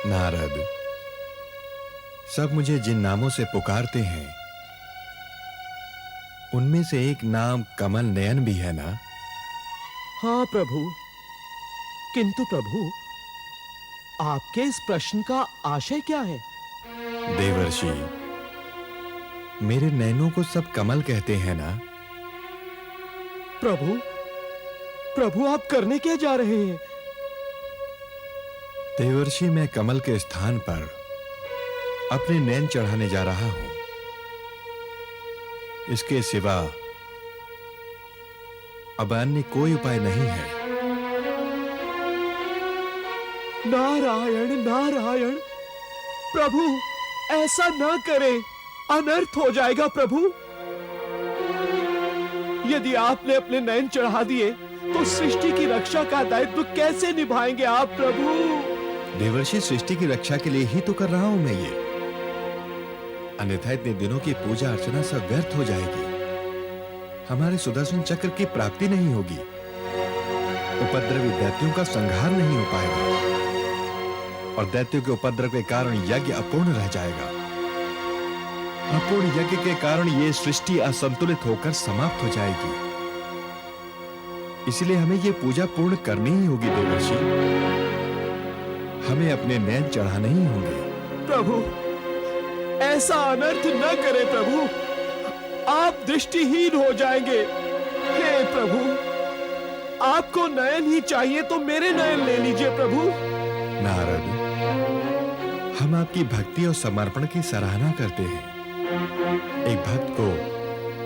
नारद, सब मुझे जिन नामों से पुकारते हैं उनमें से एक नाम कमल नयन भी है ना? हाँ प्रभु, किंतु प्रभु आपके इस प्रश्न का आशय क्या है? देवर्षि, मेरे नयनों को सब कमल कहते हैं ना? प्रभु, प्रभु आप करने क्या जा रहे हैं? देवर्षि, मैं कमल के स्थान पर अपने नैन चढ़ाने जा रहा हूं। इसके सिवा अब अन्य कोई उपाय नहीं है। नारायण नारायण, प्रभु ऐसा ना करें, अनर्थ हो जाएगा प्रभु। यदि आपने अपने नयन चढ़ा दिए तो सृष्टि की रक्षा का दायित्व कैसे निभाएंगे आप प्रभु? देवर्षि, सृष्टि की रक्षा के लिए ही तो कर रहा हूं मैं ये, अन्यथा इतने दिनों की पूजा अर्चना सब व्यर्थ हो जाएगी। हमारे सुदर्शन चक्र की प्राप्ति नहीं होगी, उपद्रवी दैत्यों का संहार नहीं हो पाएगा और दैत्यों के उपद्रव के कारण यज्ञ अपूर्ण रह जाएगा। अपूर्ण यज्ञ के कारण ये सृष्टि असंतुलित होकर समाप्त हो जाएगी। इसलिए हमें ये पूजा पूर्ण करनी ही होगी देवर्षि। हमें अपने नैन चढ़ाने ही होंगे। प्रभु ऐसा अनर्थ न करें प्रभु, आप दृष्टिहीन हो जाएंगे। हे प्रभु, आपको नयन ही चाहिए तो मेरे नयन ले लीजिए प्रभु। नारद, हम आपकी भक्ति और समर्पण की सराहना करते हैं। एक भक्त को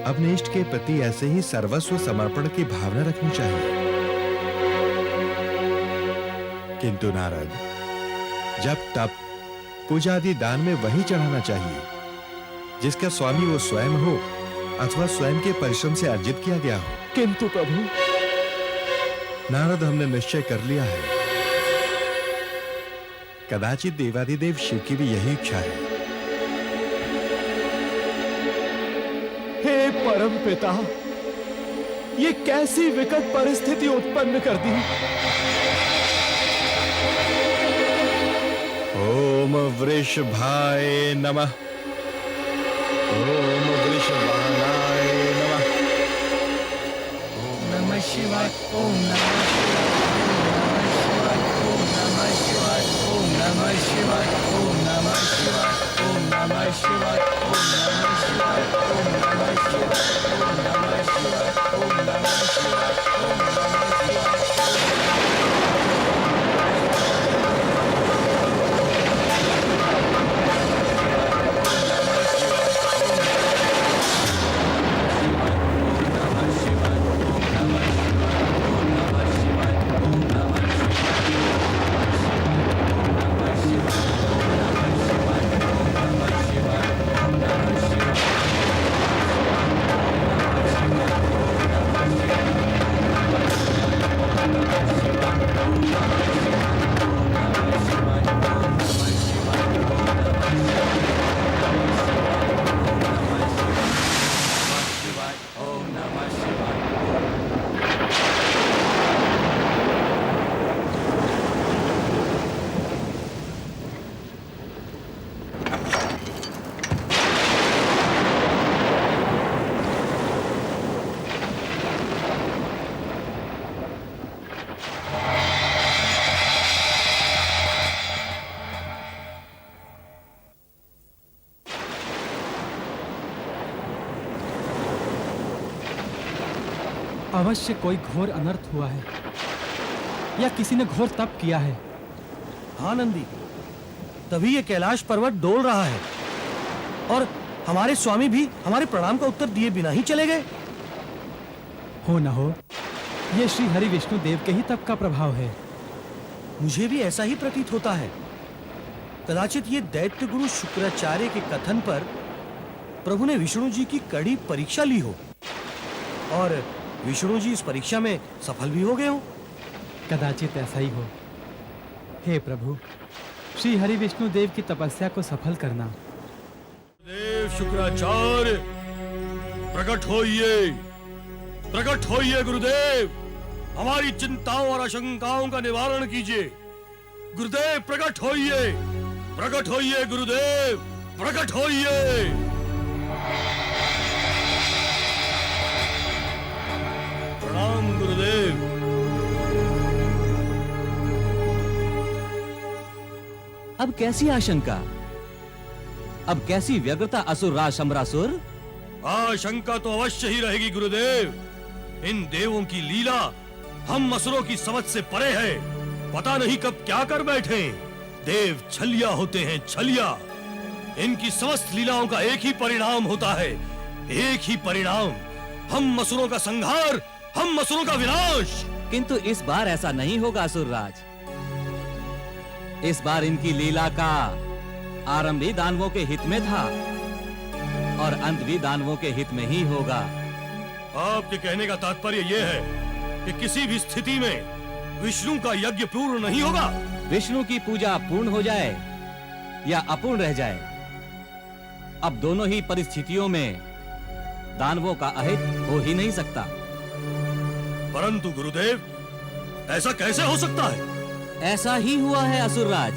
अपने इष्ट के प्रति ऐसे ही सर्वस्व समर्पण की भावना रखनी चाहिए। किंतु नारद, जब तप पूजा आदि दान में वही चढ़ाना चाहिए जिसका स्वामी वो स्वयं हो अथवा स्वयं के परिश्रम से अर्जित किया गया हो। किंतु प्रभु, नारद, हमने निश्चय कर लिया है। कदाचित देवादिदेव शिव की भी यही इच्छा है। हे परम पिता, ये कैसी विकट परिस्थिति उत्पन्न कर दी। ओम वृषभाय नमः। ओम वृषभाय नमः। ओम नमः शिवाय। ओम नमः शिवाय। ओम नमः शिवाय। ओम नमः शिवाय। ओम नमः शिवाय। ओम नमः शिवाय। ओम नमः शिवाय। ओम नमः शिवाय। ओम नमः शिवाय। ओम नमः शिवाय। ओम नमः शिवाय। अवश्य कोई घोर अनर्थ हुआ है या किसी ने घोर तप किया है। हाँ नंदी, तभी ये कैलाश पर्वत डोल रहा है और हमारे स्वामी भी हमारे प्रणाम का उत्तर दिए बिना ही चले गए। हो न हो ये श्री हरि विष्णु देव के ही तप का प्रभाव है। मुझे भी ऐसा ही प्रतीत होता है। कदाचित ये दैत्य गुरु शुक्राचार्य के कथन पर प्रभु ने विष्णु जी की कड़ी परीक्षा ली हो और विष्णु जी इस परीक्षा में सफल भी हो गए हो। कदाचित ऐसा ही हो। हे प्रभु, श्री हरि विष्णु देव की तपस्या को सफल करना। देव शुक्राचार्य प्रकट होइए, प्रकट होइए गुरुदेव, हमारी चिंताओं और आशंकाओं का निवारण कीजिए। गुरुदेव प्रकट होइए, प्रकट होइए गुरुदेव, प्रकट होइए। प्रणाम गुरुदेव। अब कैसी आशंका, अब कैसी व्यग्रता असुरराज शंबरासुर? आशंका तो अवश्य ही रहेगी गुरुदेव। इन देवों की लीला हम असुरों की समझ से परे है। पता नहीं कब क्या कर बैठे। देव छलिया होते हैं, छलिया। इनकी समस्त लीलाओं का एक ही परिणाम होता है, एक ही परिणाम, हम असुरों का संहार, हम असुरों का विनाश। किंतु इस बार ऐसा नहीं होगा असुरराज। इस बार इनकी लीला का आरंभ भी दानवों के हित में था और अंत भी दानवों के हित में ही होगा। आपके कहने का तात्पर्य यह है कि किसी भी स्थिति में विष्णु का यज्ञ पूर्ण नहीं होगा। विष्णु की पूजा पूर्ण हो जाए या अपूर्ण रह जाए, अब दोनों ही परिस्थितियों में दानवों का अहित हो ही नहीं सकता। परंतु गुरुदेव, ऐसा कैसे हो सकता है? ऐसा ही हुआ है असुरराज।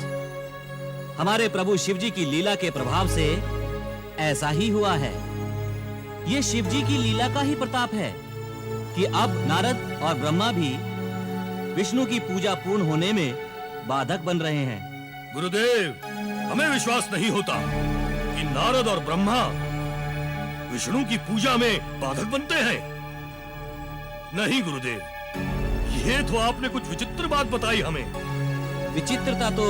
हमारे प्रभु शिव जी की लीला के प्रभाव से ऐसा ही हुआ है। ये शिव जी की लीला का ही प्रताप है कि अब नारद और ब्रह्मा भी विष्णु की पूजा पूर्ण होने में बाधक बन रहे हैं। गुरुदेव, हमें विश्वास नहीं होता कि नारद और ब्रह्मा विष्णु की पूजा में बाधक बनते हैं। नहीं गुरुदेव, ये तो आपने कुछ विचित्र बात बताई हमें। विचित्रता तो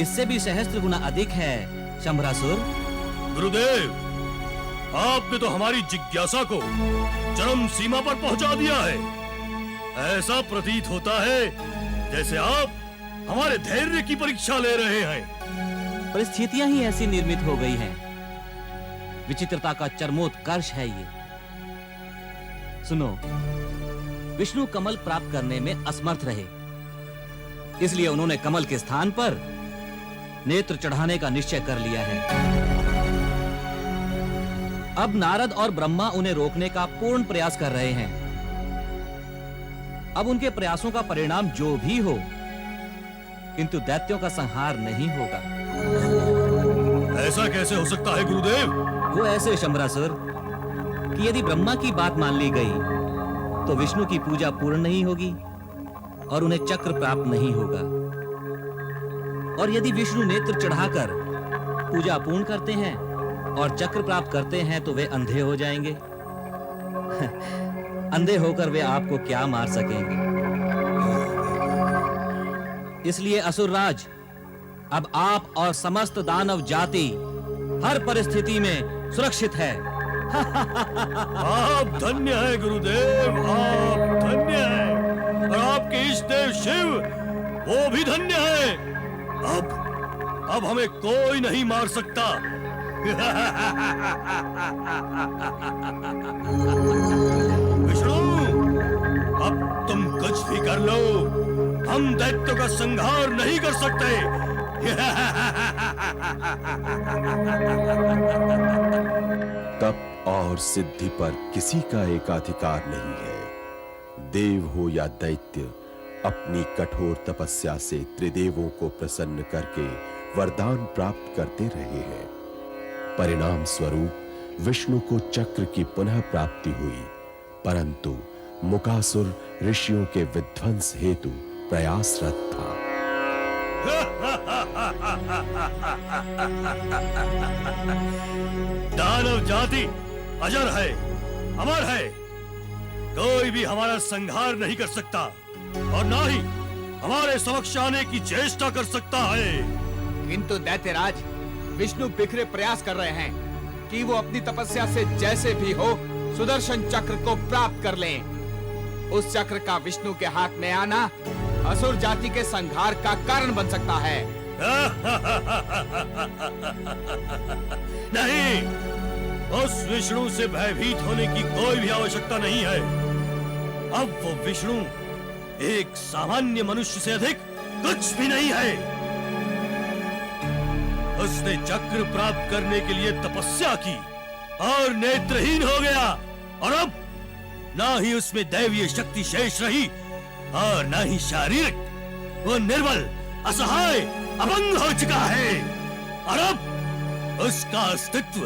इससे भी सहस्त्र गुना अधिक है शंबरासुर। गुरुदेव, आपने तो हमारी जिज्ञासा को चरम सीमा पर पहुंचा दिया है। ऐसा प्रतीत होता है जैसे आप हमारे धैर्य की परीक्षा ले रहे हैं। परिस्थितियां ही ऐसी निर्मित हो गई हैं। विचित्रता का चरमोत्कर्ष है ये। सुनो, विष्णु कमल प्राप्त करने में असमर्थ रहे, इसलिए उन्होंने कमल के स्थान पर नेत्र चढ़ाने का निश्चय कर लिया है। अब नारद और ब्रह्मा उन्हें रोकने का पूर्ण प्रयास कर रहे हैं। अब उनके प्रयासों का परिणाम जो भी हो, किंतु दैत्यों का संहार नहीं होगा। ऐसा कैसे हो सकता है गुरुदेव? वो ऐसे शंबरासुर कि यदि ब्रह्मा की बात मान ली गई तो विष्णु की पूजा पूर्ण नहीं होगी और उन्हें चक्र प्राप्त नहीं होगा। और यदि विष्णु नेत्र चढ़ाकर पूजा पूर्ण करते हैं और चक्र प्राप्त करते हैं तो वे अंधे हो जाएंगे। अंधे होकर वे आपको क्या मार सकेंगे? इसलिए असुरराज, अब आप और समस्त दानव जाति हर परिस्थिति में सुरक्षित है। आप धन्य है गुरुदेव, आप धन्य है। और आपके इष्ट देव शिव, वो भी धन्य है। अब हमें कोई नहीं मार सकता। विष्णु, अब तुम कुछ भी कर लो, हम दैत्यों का संहार नहीं कर सकते। तप और सिद्धि पर किसी का एकाधिकार नहीं है। देव हो या दैत्य, अपनी कठोर तपस्या से त्रिदेवों को प्रसन्न करके वरदान प्राप्त करते रहे हैं। परिणाम स्वरूप विष्णु को चक्र की पुनः प्राप्ति हुई, परंतु मुकासुर ऋषियों के विध्वंस हेतु प्रयासरत था। दानव जाति अजर है, अमर है। कोई भी हमारा संहार नहीं कर सकता और ना ही हमारे समक्ष आने की चेष्टा कर सकता है। किंतु दैत्यराज, विष्णु बिखरे प्रयास कर रहे हैं कि वो अपनी तपस्या से जैसे भी हो सुदर्शन चक्र को प्राप्त कर लें। उस चक्र का विष्णु के हाथ में आना असुर जाति के संहार का कारण बन सकता है। नहीं, उस विष्णु से भयभीत होने की कोई भी आवश्यकता नहीं है। अब वो विष्णु एक सामान्य मनुष्य से अधिक कुछ भी नहीं है। उसने चक्र प्राप्त करने के लिए तपस्या की और नेत्रहीन हो गया, और अब ना ही उसमें दैवीय शक्ति शेष रही और ना ही शारीरिक। वो निर्बल असहाय, अपंग हो चुका है और अब उसका अस्तित्व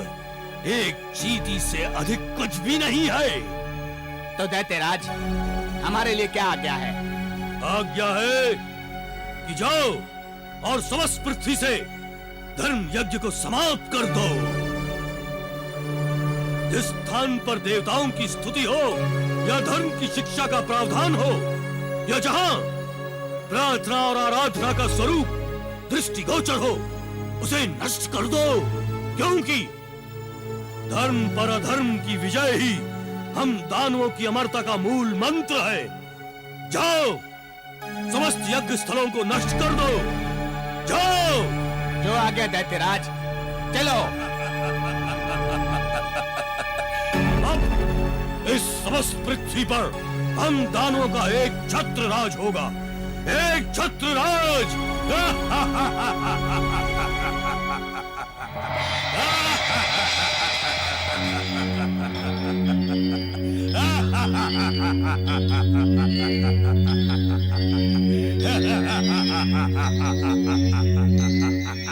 एक चींटी से अधिक कुछ भी नहीं है। तो दैत्यराज, हमारे लिए क्या आज्ञा है? आज्ञा है कि जाओ और समस्त पृथ्वी से धर्म यज्ञ को समाप्त कर दो। जिस स्थान पर देवताओं की स्तुति हो या धर्म की शिक्षा का प्रावधान हो या जहां प्रार्थना और आराधना का स्वरूप दृष्टिगोचर हो, उसे नष्ट कर दो, क्योंकि धर्म पर अधर्म की विजय ही हम दानवों की अमरता का मूल मंत्र है। जाओ, समस्त यज्ञ स्थलों को नष्ट कर दो, जाओ। जो आज्ञा दैत्यराज, चलो। अब इस समस्त पृथ्वी पर हम दानवों का एक छत्र राज होगा, एक छत्र राज।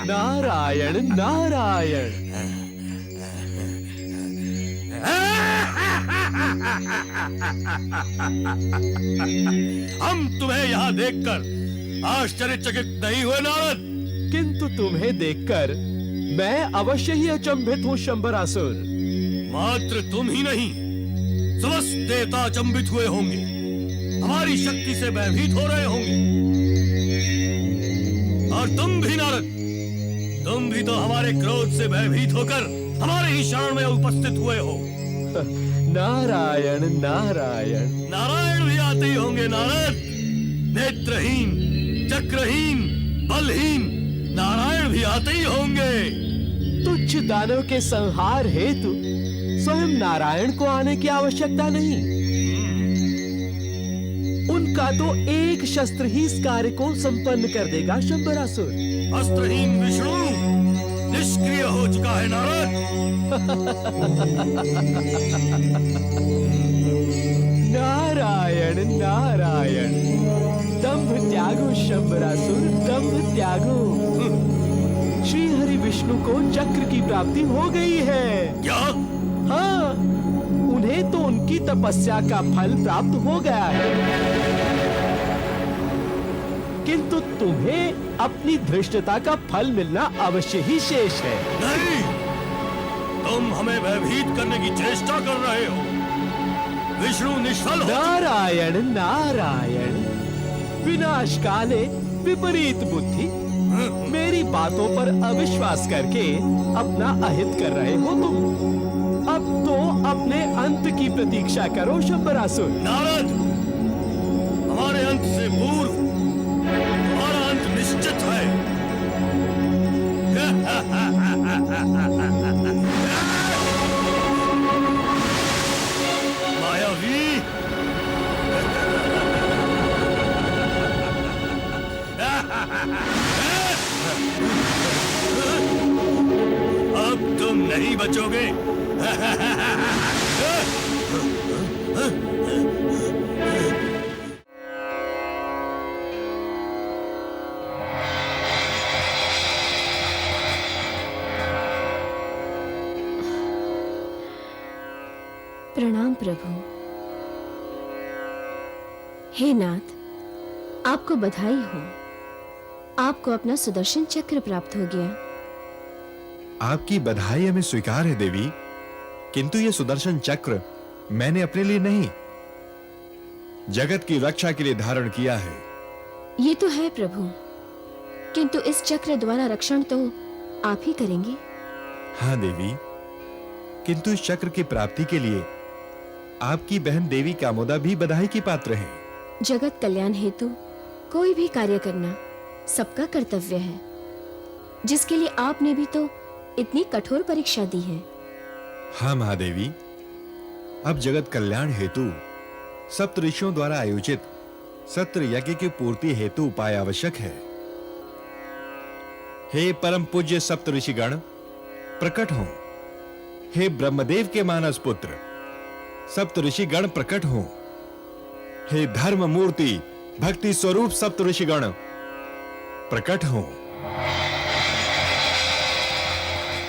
नारायण नारायण। हम तुम्हें यहाँ देखकर आश्चर्यचकित नहीं हुए नारद, किंतु तुम्हें देखकर मैं अवश्य ही अचंभित हूँ शंबरासुर। मात्र तुम ही नहीं, समस्त देवता अचंभित हुए होंगे, हमारी शक्ति से भयभीत हो रहे होंगे। और तुम भी नारद, तुम भी तो हमारे क्रोध से भयभीत होकर हमारे ही शरण में उपस्थित हुए हो। नारायण नारायण। नारायण भी आते ही होंगे नारद। नेत्रहीन, चक्रहीन, बलहीन नारायण भी आते ही होंगे। तुच्छ दानव के संहार हेतु स्वयं नारायण को आने की आवश्यकता नहीं। उनका तो एक शस्त्र ही इस कार्य को संपन्न कर देगा शंबरासुर। अस्त्रहीन विष्णु निष्क्रिय हो चुका है नारद। नारायण नारायण। दंभ त्यागो शंबरासुर, दंभ त्यागो। श्री हरि विष्णु को चक्र की प्राप्ति हो गई है। क्या? हाँ, उन्हें तो उनकी तपस्या का फल प्राप्त हो गया है, किंतु तुम्हें अपनी धृष्टता का फल मिलना अवश्य ही शेष है। नहीं, तुम हमें भयभीत करने की चेष्टा कर रहे हो। विष्णु निष्फल हो। नारायण नारायण। विनाश काले विपरीत बुद्धि। मेरी बातों पर अविश्वास करके अपना अहित कर रहे हो तुम। अब तो अपने अंत की प्रतीक्षा करो शंबरासुर। नारद, हमारे अंत से पूर्व तुम्हारा अंत निश्चित है। मायावी, अब तुम नहीं बचोगे। प्रणाम प्रभु। हे नाथ, आपको बधाई हो, आपको अपना सुदर्शन चक्र प्राप्त हो गया। आपकी बधाई हमें स्वीकार है देवी, किंतु ये सुदर्शन चक्र मैंने अपने लिए नहीं, जगत की रक्षा के लिए धारण किया है। ये तो है प्रभु, किंतु इस चक्र द्वारा रक्षण तो आप ही करेंगे। हाँ देवी, किंतु इस चक्र की प्राप्ति के लिए आपकी बहन देवी कामोदा भी बधाई की पात्र है। जगत कल्याण हेतु कोई भी कार्य करना सबका कर्तव्य है, जिसके लिए आपने भी तो इतनी कठोर परीक्षा दी है। हाँ महादेवी, अब जगत कल्याण हेतु सप्त ऋषियों द्वारा आयोजित सत्र यज्ञ की पूर्ति हेतु उपाय आवश्यक है। हे परम पूज्य सप्त ऋषिगण, प्रकट हो। हे ब्रह्मदेव के मानस पुत्र सप्त ऋषिगण, प्रकट हो। हे धर्म मूर्ति भक्ति स्वरूप सप्त ऋषिगण, प्रकट हों।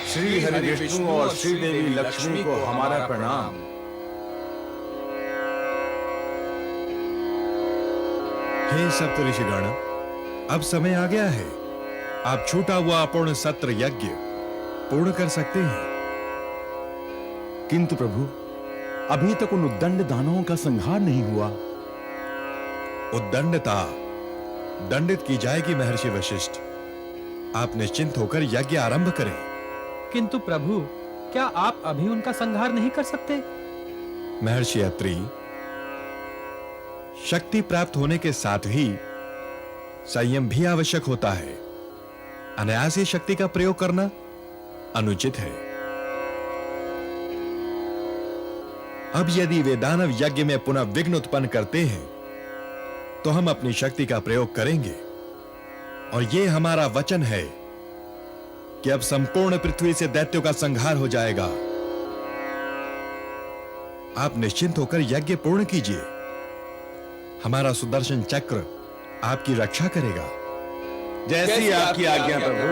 श्री हरि विष्णु और श्री देवी लक्ष्मी को हमारा प्रणाम। हे सप्तऋषिगण, अब समय आ गया है। आप छूटा हुआ अपूर्ण सत्र यज्ञ पूर्ण कर सकते हैं। किंतु प्रभु, अभी तक उन उद्दंड दानवों का संहार नहीं हुआ। उद्दंडता दंडित की जाएगी महर्षि वशिष्ठ। आप निश्चिंत होकर यज्ञ आरंभ करें। किंतु प्रभु, क्या आप अभी उनका संहार नहीं कर सकते? महर्षि अत्रि, शक्ति प्राप्त होने के साथ ही संयम भी आवश्यक होता है। अनायास ही शक्ति का प्रयोग करना अनुचित है। अब यदि वे दानव यज्ञ में पुनः विघ्न उत्पन्न करते हैं तो हम अपनी शक्ति का प्रयोग करेंगे, और यह हमारा वचन है कि अब संपूर्ण पृथ्वी से दैत्यों का संहार हो जाएगा। आप निश्चिंत होकर यज्ञ पूर्ण कीजिए। हमारा सुदर्शन चक्र आपकी रक्षा करेगा। जैसी आपकी आज्ञा प्रभु।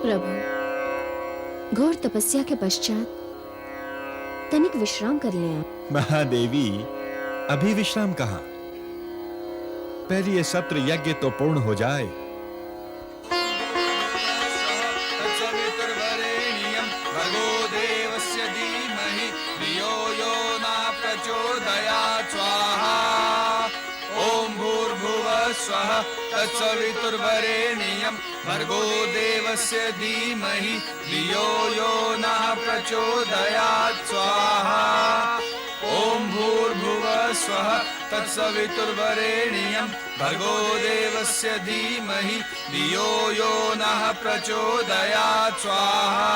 प्रभु, घोर तपस्या के पश्चात तनिक विश्राम कर लें आप। महादेवी, अभी विश्राम कहां? पहले ये सत्र यज्ञ तो पूर्ण हो जाए। तत्सवितुर्वरेण्यं भर्गो देवस्य धीमहि धियो यो न प्रचोदयात् स्वाहा। ओम भूर्भुवः स्वः तत्सवितुर्वरेण्यं भर्गो देवस्य धीमहि धियो यो नः प्रचोदयात् स्वाहा। ओम भूर्भुवः स्वः तत्सवितुर्वरेण्यं भर्गो देवस्य धीमहि धियो यो नः प्रचोदयात् स्वाहा।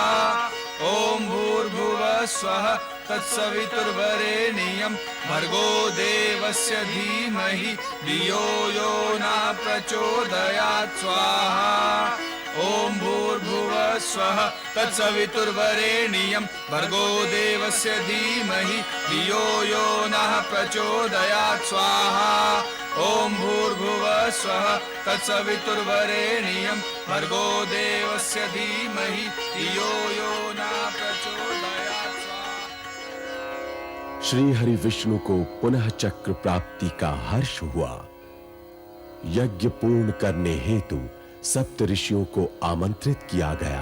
ओम भूर्भुवः स्वः तत्सवितुर्वरेण्यं भर्गो देवस्य धीमहि धियो यो नः प्रचोदयात् स्वाहा। ओम भूर्भुवः स्वः तत्सवितुर्वरेण्यं भर्गो देवस्य धीमहि धियो यो नः प्रचोदयात् स्वाहा। ओम भूर्भुवः स्वः तत्सवितुर्वरेण्यं भर्गो देवस्य धीमहि धियो यो नः प्रचोदयात् स्वाहा। श्री हरि विष्णु को पुनः चक्र प्राप्ति का हर्ष हुआ। यज्ञ पूर्ण करने हेतु सप्त ऋषियों को आमंत्रित किया गया,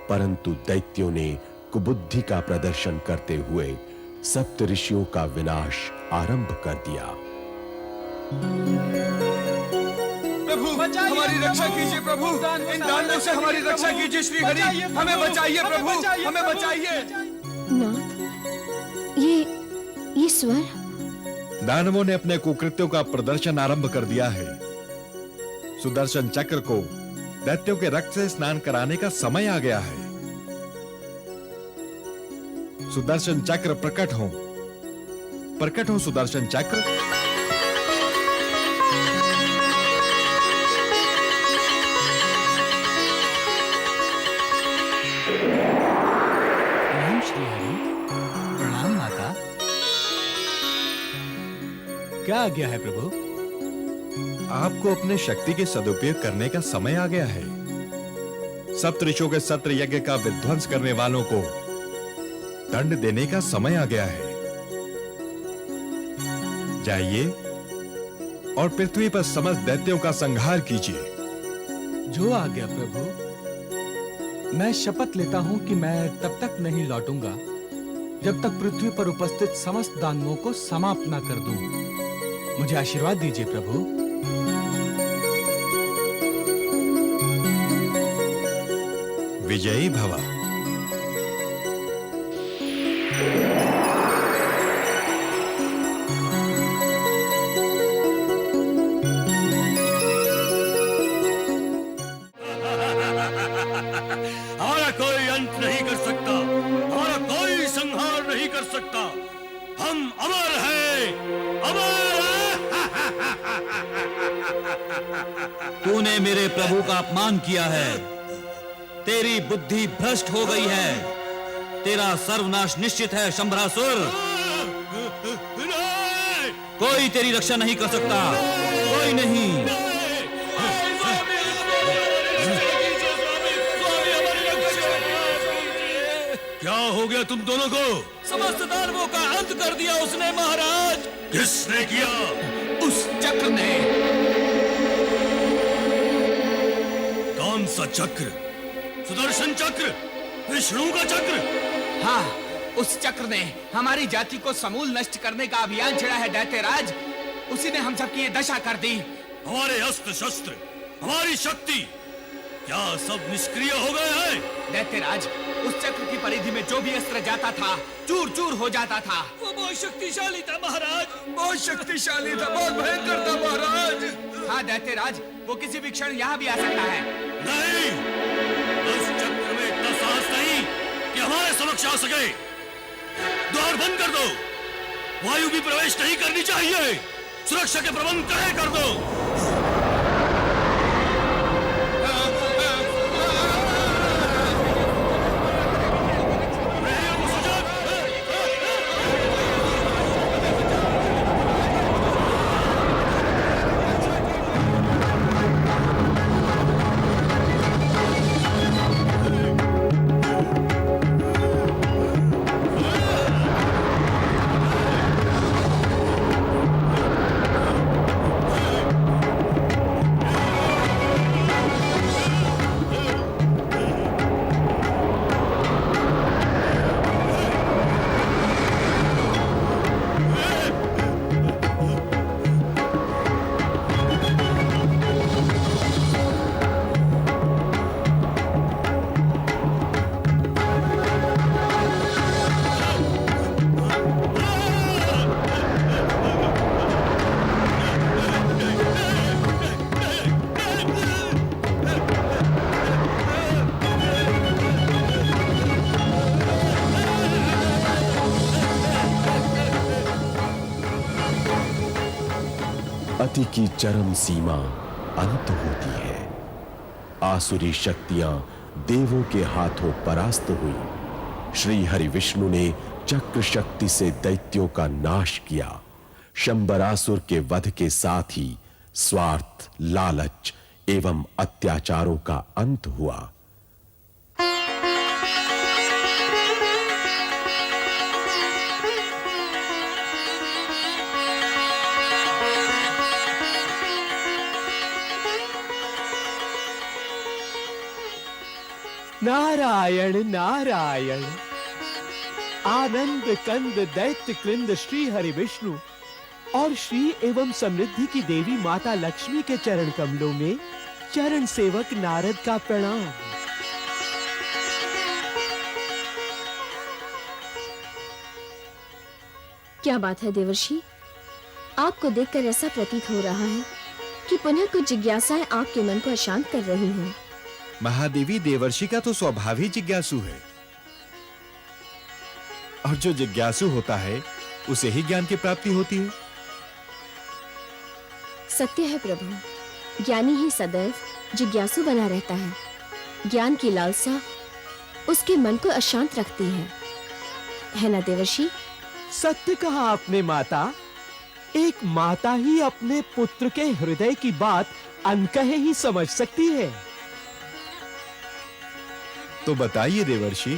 परंतु दैत्यों ने कुबुद्धि का प्रदर्शन करते हुए सप्त ऋषियों का विनाश आरंभ कर दिया। प्रभु, हमारी रक्षा कीजिए प्रभु। इन दानवों से हमारी रक्षा कीजिए श्री हरि। हमें बचाइए प्रभु, हमें बचाइए। नाथ, ये स्वर। दानवों ने अपने कुकृत्यों का प्रदर्शन आरंभ कर दिया है। सुदर्शन चक्र को दैत्यों के रक्त से स्नान कराने का समय आ गया है। सुदर्शन चक्र प्रकट हो, प्रकट हो सुदर्शन चक्र। प्रणाम श्री हरि। प्रणाम माता। क्या आज्ञा है प्रभु? आपको अपने शक्ति के सदुपयोग करने का समय आ गया है। सप्तऋषियों के सत्र यज्ञ का विध्वंस करने वालों को दंड देने का समय आ गया है। जाइए और पृथ्वी पर समस्त दैत्यों का संहार कीजिए। जो आज्ञा प्रभु। मैं शपथ लेता हूं कि मैं तब तक नहीं लौटूंगा जब तक पृथ्वी पर उपस्थित समस्त दानवों को समाप्त न कर दूं। मुझे आशीर्वाद दीजिए प्रभु। विजयी भव। हमारा कोई अंत नहीं कर सकता, हमारा कोई संहार नहीं कर सकता। हम अमर हैं, अमर हैं। तूने मेरे प्रभु का अपमान किया है। तेरी बुद्धि भ्रष्ट हो गई है। तेरा सर्वनाश निश्चित है शंभरासुर। कोई तेरी रक्षा नहीं कर सकता, कोई नहीं। क्या हो गया तुम दोनों को? समस्त दानवों का अंत कर दिया उसने महाराज। किसने किया? उस चक्र ने। कौन सा चक्र? सुदर्शन चक्र? विष्णु का चक्र? हाँ, उस चक्र ने हमारी जाति को समूल नष्ट करने का अभियान छेड़ा है दैत्यराज। उसी ने हम सबकी ये दशा कर दी। हमारे अस्त्र शस्त्र, हमारी शक्ति, क्या सब निष्क्रिय हो गए हैं? दैत्यराज, उस चक्र की परिधि में जो भी अस्त्र जाता था चूर चूर हो जाता था। वो बहुत शक्तिशाली था महाराज, बहुत शक्तिशाली था, बहुत भयंकर था महाराज। हाँ दैत्यराज, वो किसी भी क्षण यहाँ भी आ सकता है। नहीं, उस चक्र में इतना साहस नहीं कि हमारे समक्ष आ सके। द्वार बंद कर दो, वायु भी प्रवेश नहीं करनी चाहिए। सुरक्षा के प्रबंध कड़े कर दो। अति की चरम सीमा अंत होती है। आसुरी शक्तियां देवों के हाथों परास्त हुई। श्री हरि विष्णु ने चक्र शक्ति से दैत्यों का नाश किया। शंबरासुर के वध के साथ ही स्वार्थ, लालच एवं अत्याचारों का अंत हुआ। नारायण नारायण। आनंद कंद दैत्य कृंद श्री हरि विष्णु और श्री एवं समृद्धि की देवी माता लक्ष्मी के चरण कमलों में चरण सेवक नारद का प्रणाम। क्या बात है देवर्षि, आपको देखकर ऐसा प्रतीत हो रहा है कि पुनः कुछ जिज्ञासाएं आपके मन को अशांत कर रही हैं। महादेवी देवर्षि का तो स्वभाव ही जिज्ञासु है, और जो जिज्ञासु होता है उसे ही ज्ञान की प्राप्ति होती है। सत्य है प्रभु, ज्ञानी ही सदैव जिज्ञासु बना रहता है। ज्ञान की लालसा उसके मन को अशांत रखती है ना देवर्षि? सत्य कहा आपने माता। एक माता ही अपने पुत्र के हृदय की बात अनकहे ही समझ सकती है। तो बताइए देवर्षि,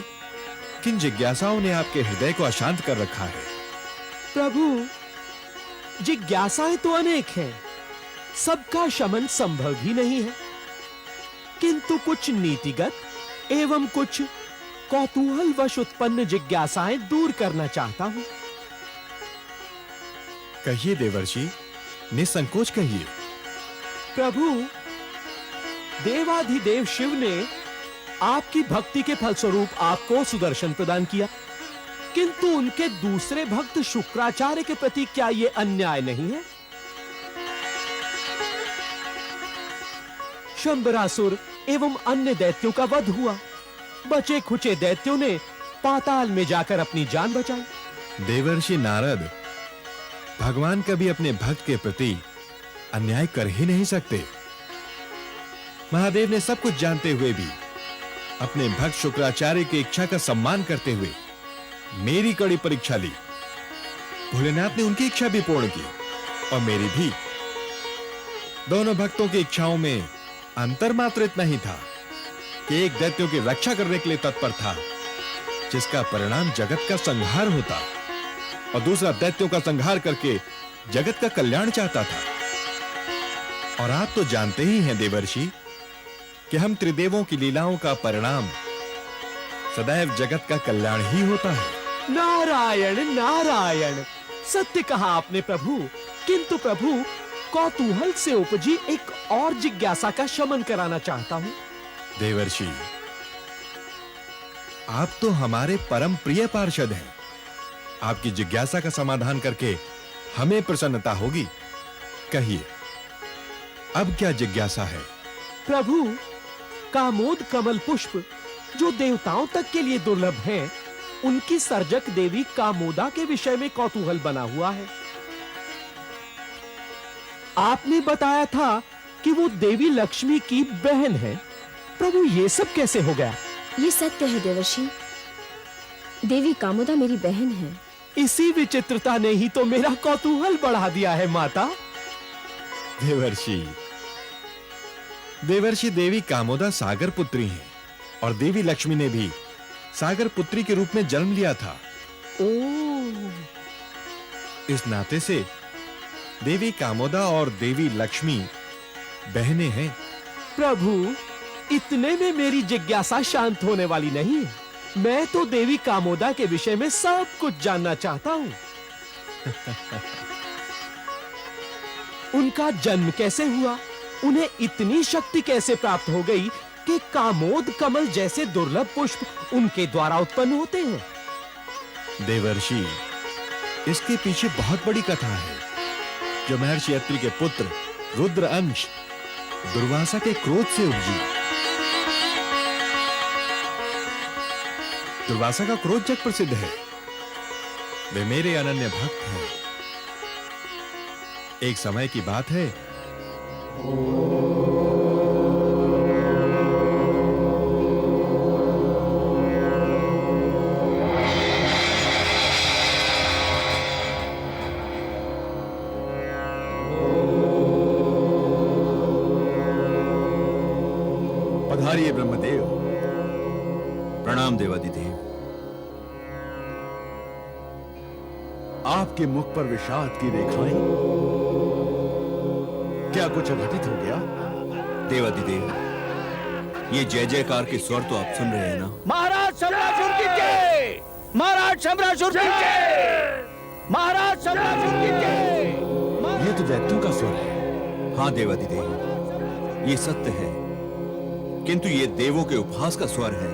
किन जिज्ञासाओं ने आपके हृदय को अशांत कर रखा है? प्रभु, जिज्ञासाएं तो अनेक हैं, सबका शमन संभव ही नहीं है, किंतु कुछ नीतिगत एवं कुछ कौतूहलवश उत्पन्न जिज्ञासाएं दूर करना चाहता हूं। कहिए देवर्षि, निसंकोच कहिए। प्रभु, देवाधिदेव शिव ने आपकी भक्ति के फलस्वरूप आपको सुदर्शन प्रदान किया, किंतु उनके दूसरे भक्त शुक्राचार्य के प्रति क्या यह अन्याय नहीं है? शंबरासुर एवं अन्य दैत्यों का वध हुआ। बचे खुचे दैत्यों ने पाताल में जाकर अपनी जान बचाई। देवर्षि नारद, भगवान कभी अपने भक्त के प्रति अन्याय कर ही नहीं सकते। महादेव ने सब कुछ जानते हुए भी अपने भक्त शुक्राचार्य की इच्छा का सम्मान करते हुए मेरी कड़ी परीक्षा ली। भोलेनाथ ने उनकी इच्छा भी पूर्ण की और मेरी भी। दोनों भक्तों की इच्छाओं में अंतर मात्र इतना ही था कि एक दैत्यों की रक्षा करने के लिए तत्पर था, जिसका परिणाम जगत का संहार होता, और दूसरा दैत्यों का संहार करके जगत का कल्याण चाहता था। और आप तो जानते ही हैं देवर्षि कि हम त्रिदेवों की लीलाओं का परिणाम सदैव जगत का कल्याण ही होता है। नारायण नारायण, सत्य कहा आपने प्रभु। किंतु प्रभु, कौतूहल से उपजी एक और जिज्ञासा का शमन कराना चाहता हूँ। देवर्षि, आप तो हमारे परम प्रिय पार्षद हैं। आपकी जिज्ञासा का समाधान करके हमें प्रसन्नता होगी। कहिए, अब क्या जिज्ञासा है? प्रभु, कामोद कमल पुष्प जो देवताओं तक के लिए दुर्लभ हैं, उनकी सर्जक देवी कामोदा के विषय में कौतूहल बना हुआ है। आपने बताया था कि वो देवी लक्ष्मी की बहन है। प्रभु, ये सब कैसे हो गया? ये सत्य है देवर्षि, देवी कामोदा मेरी बहन है। इसी विचित्रता ने ही तो मेरा कौतूहल बढ़ा दिया है माता। देवर्षि देवी कामोदा सागर पुत्री हैं और देवी लक्ष्मी ने भी सागर पुत्री के रूप में जन्म लिया था। ओह, इस नाते से देवी कामोदा और देवी लक्ष्मी बहनें हैं। प्रभु, इतने में मेरी जिज्ञासा शांत होने वाली नहीं है। मैं तो देवी कामोदा के विषय में सब कुछ जानना चाहता हूँ। उनका जन्म कैसे हुआ? उन्हें इतनी शक्ति कैसे प्राप्त हो गई कि कामोद कमल जैसे दुर्लभ पुष्प उनके द्वारा उत्पन्न होते हैं? देवर्षि, इसके पीछे बहुत बड़ी कथा है, जो महर्षि अत्रि के पुत्र रुद्र अंश दुर्वासा के क्रोध से उपजी। दुर्वासा का क्रोध जग प्रसिद्ध है। वे मेरे अनन्य भक्त हैं। एक समय की बात है, पधारिए ब्रह्मदेव। प्रणाम देवादिदेव। आपके मुख पर विषाद की रेखाएं, क्या कुछ घटित हो गया? देवादिदेव, ये जय जयकार के स्वर तो आप सुन रहे हैं ना? महाराज शंभरासुर की जय! महाराज शंभरासुर की जय! महाराज शंभरासुर की जय! ये तो दैत्यों का स्वर है। हाँ देवादिदेव, ये सत्य है, किंतु ये देवों के उपहास का स्वर है।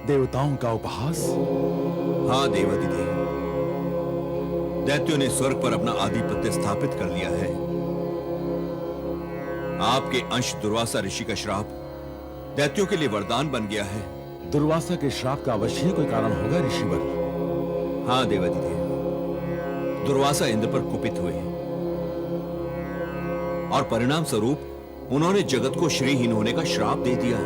देवताओं का उपहास? हाँ देवादिदेव, दैत्यों ने स्वर्ग पर अपना आधिपत्य स्थापित कर लिया है। आपके अंश दुर्वासा ऋषि का श्राप दैत्यों के लिए वरदान बन गया है। दुर्वासा के श्राप का अवश्य कोई कारण होगा ऋषिवर। हाँ देवादिदेव, दुर्वासा इंद्र पर कुपित हुए और परिणाम स्वरूप उन्होंने जगत को श्रीहीन होने का श्राप दे दिया।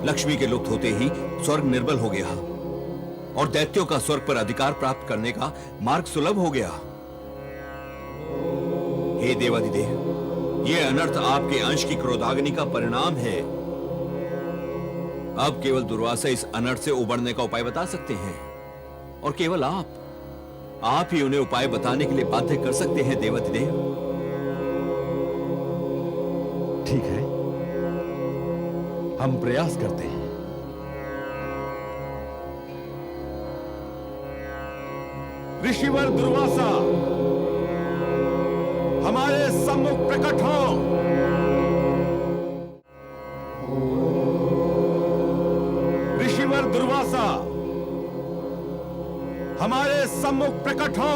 लक्ष्मी के लुप्त होते ही स्वर्ग निर्बल हो गया और दैत्यों का स्वर्ग पर अधिकार प्राप्त करने का मार्ग सुलभ हो गया। हे देवादिदेव, यह अनर्थ आपके अंश की क्रोधाग्नि का परिणाम है। अब केवल दुर्वासा इस अनर्थ से उबरने का उपाय बता सकते हैं, और केवल आप ही उन्हें उपाय बताने के लिए बाध्य कर सकते हैं देवादिदेव। ठीक है, हम प्रयास करते हैं। ऋषिवर दुर्वासा, हमारे सम्मुख प्रकट हो। ऋषिवर दुर्वासा, हमारे सम्मुख प्रकट हो।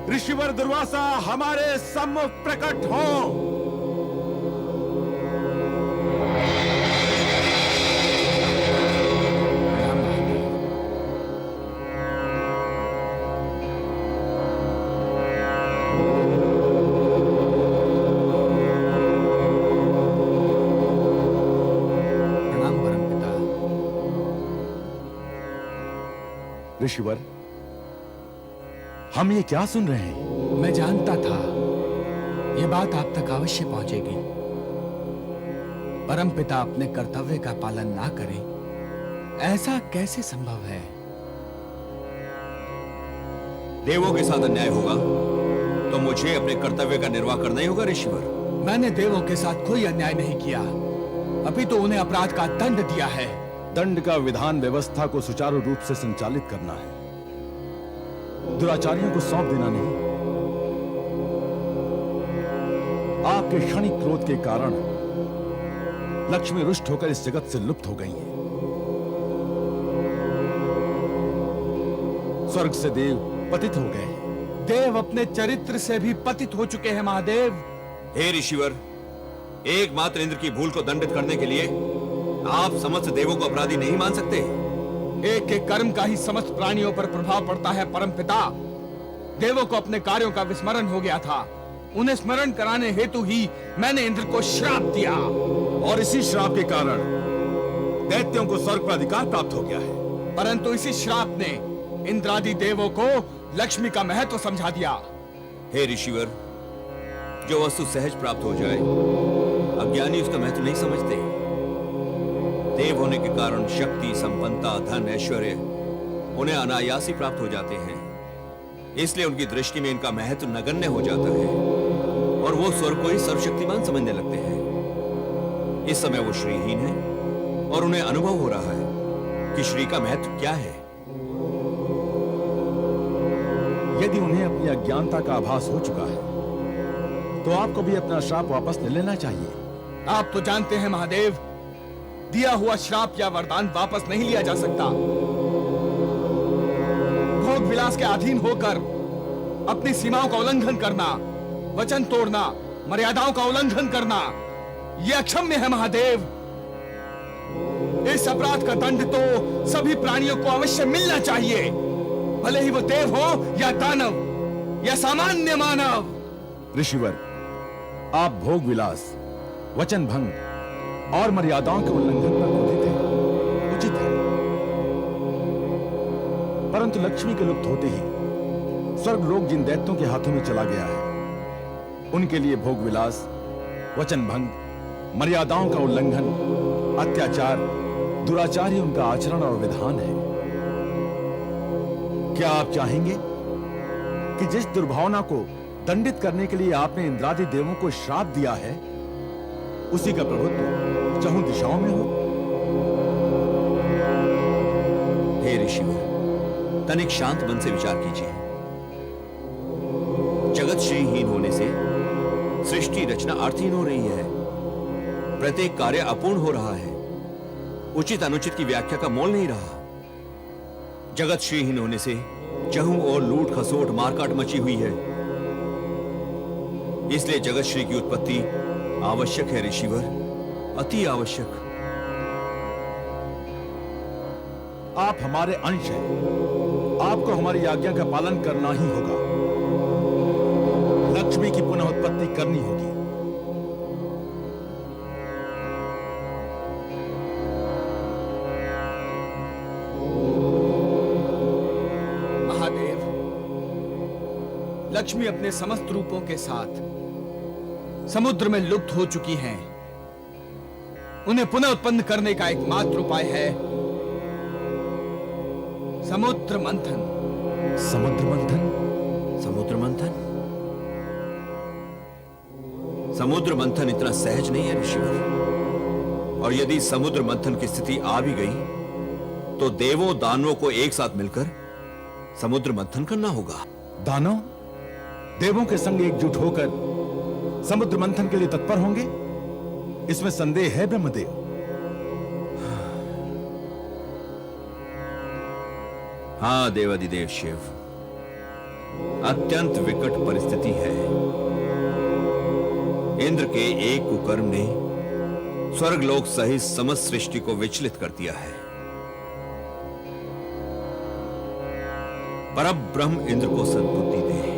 ऋषिवर दुर्वासा, हमारे सम्मुख प्रकट हो। ऋषिवर, हम ये क्या सुन रहे हैं? मैं जानता था ये बात आप तक अवश्य पहुंचेगी। परमपिता अपने कर्तव्य का पालन ना करें, ऐसा कैसे संभव है? देवों के साथ अन्याय होगा तो मुझे अपने कर्तव्य का निर्वाह करना ही होगा ऋषिवर। मैंने देवों के साथ कोई अन्याय नहीं किया, अभी तो उन्हें अपराध का दंड दिया है। दंड का विधान व्यवस्था को सुचारू रूप से संचालित करना है, दुराचारियों को सौंप देना नहीं। आपके क्षणिक क्रोध के कारण लक्ष्मी रुष्ट होकर इस जगत से लुप्त हो गई हैं। स्वर्ग से देव पतित हो गए हैं। देव अपने चरित्र से भी पतित हो चुके हैं महादेव। हे ऋषिवर, एकमात्र इंद्र की भूल को दंडित करने के लिए आप समस्त देवों को अपराधी नहीं मान सकते। एक एक कर्म का ही समस्त प्राणियों पर प्रभाव पड़ता है परमपिता। देवों को अपने कार्यों का विस्मरण हो गया था, उन्हें स्मरण कराने हेतु ही मैंने इंद्र को श्राप दिया, और इसी श्राप के कारण दैत्यों को स्वर्ग पर अधिकार प्राप्त हो गया है। परंतु इसी श्राप ने इंद्रादि देवों को लक्ष्मी का महत्व समझा दिया। हे ऋषिवर, जो वस्तु सहज प्राप्त हो जाए अज्ञानी उसका महत्व नहीं समझते। देव होने के कारण शक्ति, संपन्नता, धन, ऐश्वर्य उन्हें अनायास ही प्राप्त हो जाते हैं, इसलिए उनकी दृष्टि में इनका महत्व नगण्य हो जाता है और वो स्वर्ग को ही सर्वशक्तिमान समझने लगते हैं। इस समय वो श्रीहीन है और उन्हें अनुभव हो रहा है कि श्री का महत्व क्या है। यदि उन्हें अपनी अज्ञानता का आभास हो चुका है तो आपको भी अपना श्राप वापस ले लेना चाहिए। आप तो जानते हैं महादेव, दिया हुआ श्राप या वरदान वापस नहीं लिया जा सकता। भोग विलास के अधीन होकर अपनी सीमाओं का उल्लंघन करना, वचन तोड़ना, मर्यादाओं का उल्लंघन करना, यह अक्षम्य है महादेव। इस अपराध का दंड तो सभी प्राणियों को अवश्य मिलना चाहिए, भले ही वो देव हो या दानव या सामान्य मानव। ऋषिवर, आप भोग विलास, वचन भंग और मर्यादाओं के उल्लंघन पर क्रोधित हैं, उचित है। परंतु लक्ष्मी के लुप्त होते ही स्वर्ग लोक जिन दैत्यों के हाथों में चला गया है, उनके लिए भोग विलास, वचन भंग, मर्यादाओं का उल्लंघन, अत्याचार, दुराचार ही उनका आचरण और विधान है। क्या आप चाहेंगे कि जिस दुर्भावना को दंडित करने के लिए आपने इंद्रादि देवों को श्राप दिया है, उसी का प्रभुत्व चहुं दिशाओं में हो? हे ऋषिवर, तनिक शांत मन से विचार कीजिए। जगत श्रीहीन होने से सृष्टि रचना अर्थहीन हो रही है, प्रत्येक कार्य अपूर्ण हो रहा है, उचित अनुचित की व्याख्या का मोल नहीं रहा। जगत श्रीहीन होने से चहुं और लूट खसोट मारकाट मची हुई है, इसलिए जगत श्री की उत्पत्ति आवश्यक है ऋषिवर, अति आवश्यक। आप हमारे अंश हैं, आपको हमारी आज्ञा का पालन करना ही होगा। लक्ष्मी की पुनः उत्पत्ति करनी होगी। महादेव, लक्ष्मी अपने समस्त रूपों के साथ समुद्र में लुप्त हो चुकी हैं। उन्हें पुनः उत्पन्न करने का एकमात्र उपाय है समुद्र मंथन। समुद्र मंथन? समुद्र मंथन? समुद्र मंथन इतना सहज नहीं है ऋषिवर, और यदि समुद्र मंथन की स्थिति आ भी गई तो देवों दानवों को एक साथ मिलकर समुद्र मंथन करना होगा। दानव देवों के संग एकजुट होकर समुद्र मंथन के लिए तत्पर होंगे, इसमें संदेह है ब्रह्मदेव? हाँ देवाधिदेव शिव, अत्यंत विकट परिस्थिति है। इंद्र के एक कुकर्म ने स्वर्गलोक सहित समस्त सृष्टि को विचलित कर दिया है। परब्रह्म इंद्र को सद्बुद्धि दे।